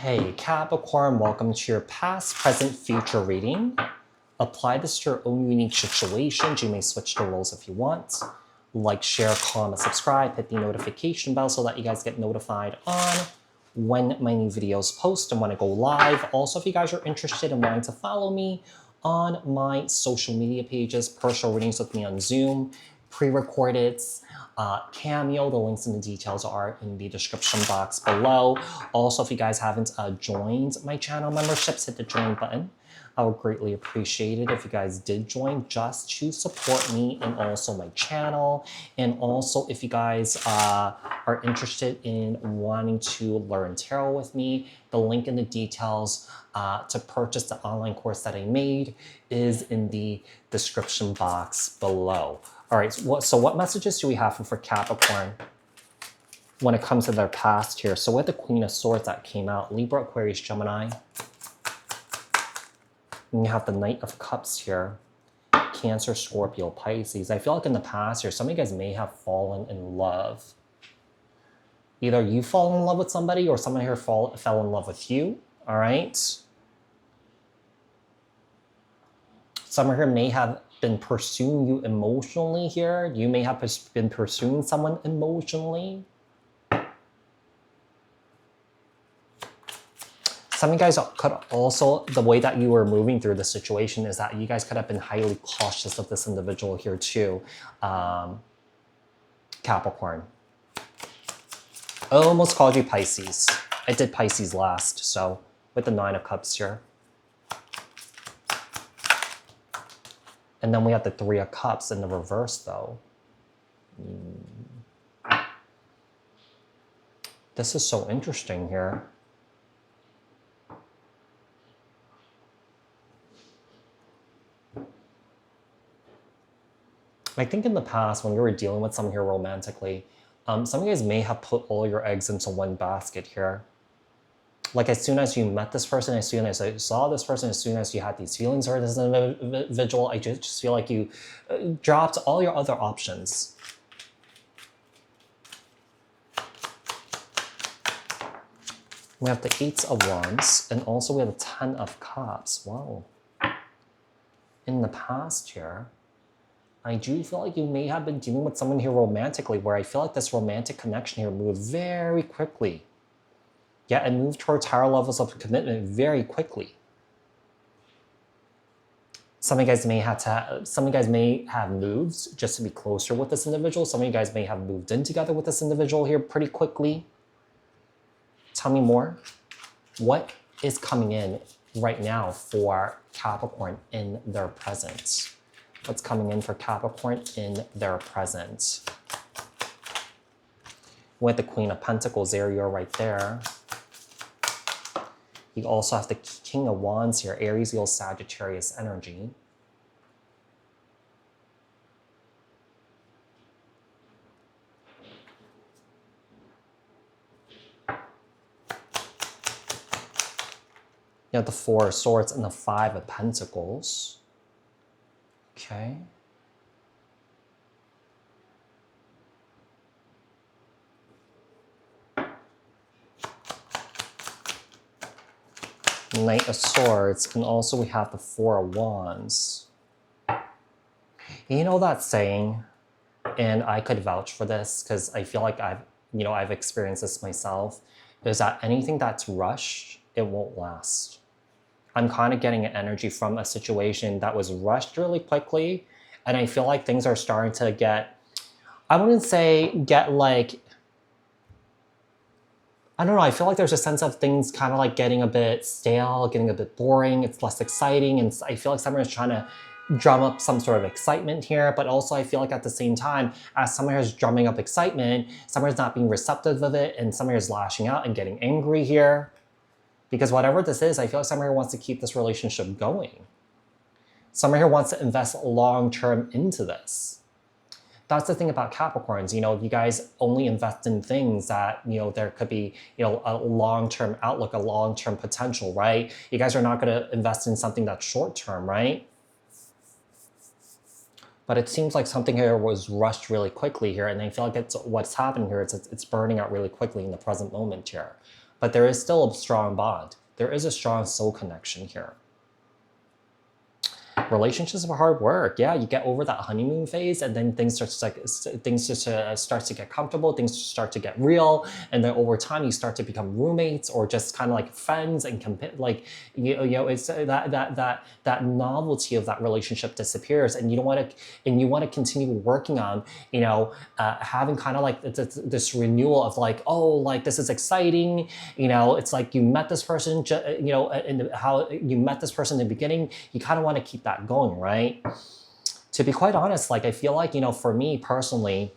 Hey Capricorn, welcome to your past, present, future reading. Apply this to your own unique situations. You may switch the roles if you want. Like, share, comment, subscribe, hit the notification bell so that you guys get notified on when my new videos post and when I go live. Also, if you guys are interested in wanting to follow me on my social media pages, personal readings with me on Zoom, pre-recorded, Cameo, the links and the details are in the description box below. Also, if you guys haven't joined my channel memberships, hit the join button. I would greatly appreciate it if you guys did join just to support me and also my channel. And also, if you guys are interested in wanting to learn tarot with me, the link in the details to purchase the online course that I made is in the description box below. All right, so what messages do we have for Capricorn when it comes to their past here? So with the Queen of Swords that came out, Libra, Aquarius, Gemini. And you have the Knight of Cups here, Cancer, Scorpio, Pisces. I feel like in the past here, some of you guys may have fallen in love. Either you fall in love with somebody or someone here fell in love with you, all right? Someone here may have been pursuing you emotionally here. You may have been pursuing someone emotionally. Some of you guys could also, the way that you were moving through the situation is that you guys could have been highly cautious of this individual here too, Capricorn. I almost called you Pisces. I did Pisces last, so with the Nine of Cups here. And then we have the Three of Cups in the reverse though. This is so interesting here. I think in the past, when you were dealing with someone here romantically, some of you guys may have put all your eggs into one basket here. Like as soon as you met this person, as soon as you saw this person, as soon as you had these feelings for this individual, I just feel like you dropped all your other options. We have the Eight of Wands, and also we have the Ten of Cups. Wow. In the past here, I do feel like you may have been dealing with someone here romantically, where I feel like this romantic connection here moved very quickly. Yeah, and moved towards higher levels of commitment very quickly. Some of you guys may have moved just to be closer with this individual. Some of you guys may have moved in together with this individual here pretty quickly. Tell me more. What is coming in right now for Capricorn in their present? What's coming in for Capricorn in their present? With the Queen of Pentacles, there you are right there. You also have the King of Wands here, Aries, Leo, Sagittarius energy. You have the Four of Swords and the Five of Pentacles. Okay. Knight of Swords, and also we have the Four of Wands. You know that saying, and I could vouch for this because I feel like I've experienced this myself, is that anything that's rushed, it won't last. I'm kind of getting an energy from a situation that was rushed really quickly, and I feel like things are starting to get, I wouldn't say get like, I don't know, I feel like there's a sense of things kind of like getting a bit stale, getting a bit boring, it's less exciting, and I feel like someone is trying to drum up some sort of excitement here, but also I feel like at the same time, as someone is drumming up excitement, someone is not being receptive of it, and someone is lashing out and getting angry here. Because whatever this is, I feel like someone here wants to keep this relationship going. Someone here wants to invest long-term into this. That's the thing about Capricorns, you guys only invest in things that, there could be, a long-term outlook, a long-term potential, right? You guys are not going to invest in something that's short-term, right? But it seems like something here was rushed really quickly here, and I feel like it's what's happening here. It's burning out really quickly in the present moment here. but there is still a strong bond. There is a strong soul connection here. Relationships are hard work. Yeah, you get over that honeymoon phase, and then things start to get comfortable. Things start to get real, and then over time you start to become roommates or just kind of like friends and it's that novelty of that relationship disappears, and you want to continue working on having kind of like this renewal of like, oh, like this is exciting. It's like you met this person, and how you met this person in the beginning. You kind of want to keep that going, right? To be quite honest, like I feel like, for me personally,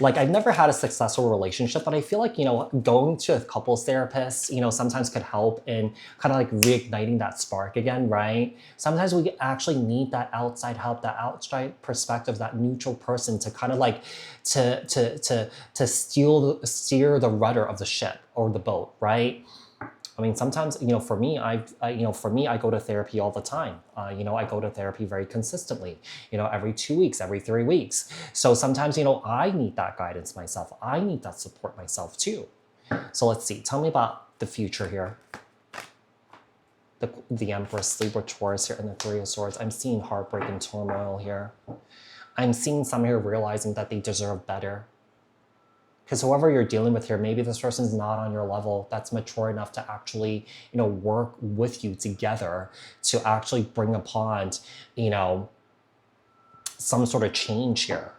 like I've never had a successful relationship, but I feel like, going to a couples therapist, sometimes could help in kind of like reigniting that spark again, right? Sometimes we actually need that outside help, that outside perspective, that neutral person to kind of like to steer the rudder of the ship or the boat, right? I mean, sometimes, for me, I go to therapy all the time. I go to therapy very consistently, every 2 weeks, every 3 weeks. So sometimes, I need that guidance myself. I need that support myself too. So let's see, tell me about the future here. The Empress, Libra, Taurus here, and the Three of Swords. I'm seeing heartbreak and turmoil here. I'm seeing some here realizing that they deserve better. Because whoever you're dealing with here, maybe this person's not on your level that's mature enough to actually, work with you together to actually bring upon, some sort of change here.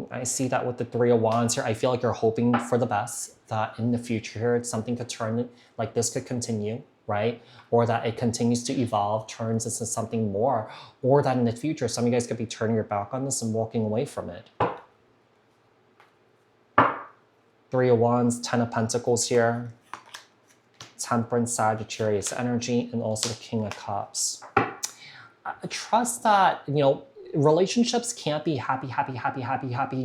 I see that with the Three of Wands here. I feel like you're hoping for the best, that in the future here, something could turn, like this could continue, right? Or that it continues to evolve, turns into something more, or that in the future, some of you guys could be turning your back on this and walking away from it. Three of Wands, Ten of Pentacles here, Temperance, Sagittarius energy, and also the King of Cups. I trust that, relationships can't be happy,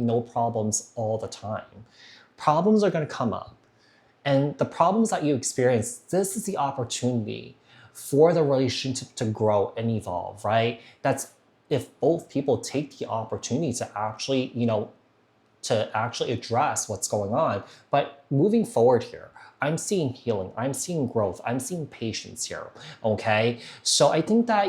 no problems all the time. Problems are going to come up. And the problems that you experience, this is the opportunity for the relationship to grow and evolve, right? That's if both people take the opportunity to actually, address what's going on. But moving forward here, I'm seeing healing, I'm seeing growth, I'm seeing patience here, okay? So I think that,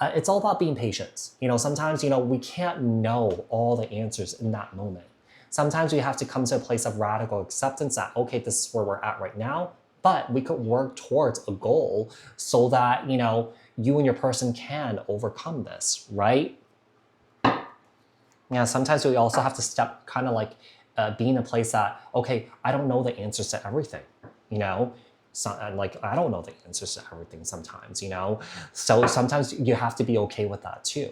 it's all about being patient. Sometimes, we can't know all the answers in that moment. Sometimes we have to come to a place of radical acceptance that, okay, this is where we're at right now, but we could work towards a goal so that, you and your person can overcome this, right? Yeah, sometimes we also have to step kind of like be in a place that, okay, I don't know the answers to everything, So, I don't know the answers to everything sometimes, So sometimes you have to be okay with that too,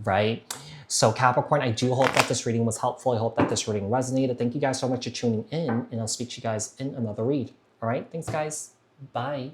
right? So Capricorn, I do hope that this reading was helpful. I hope that this reading resonated. Thank you guys so much for tuning in, and I'll speak to you guys in another read. All right, thanks guys. Bye.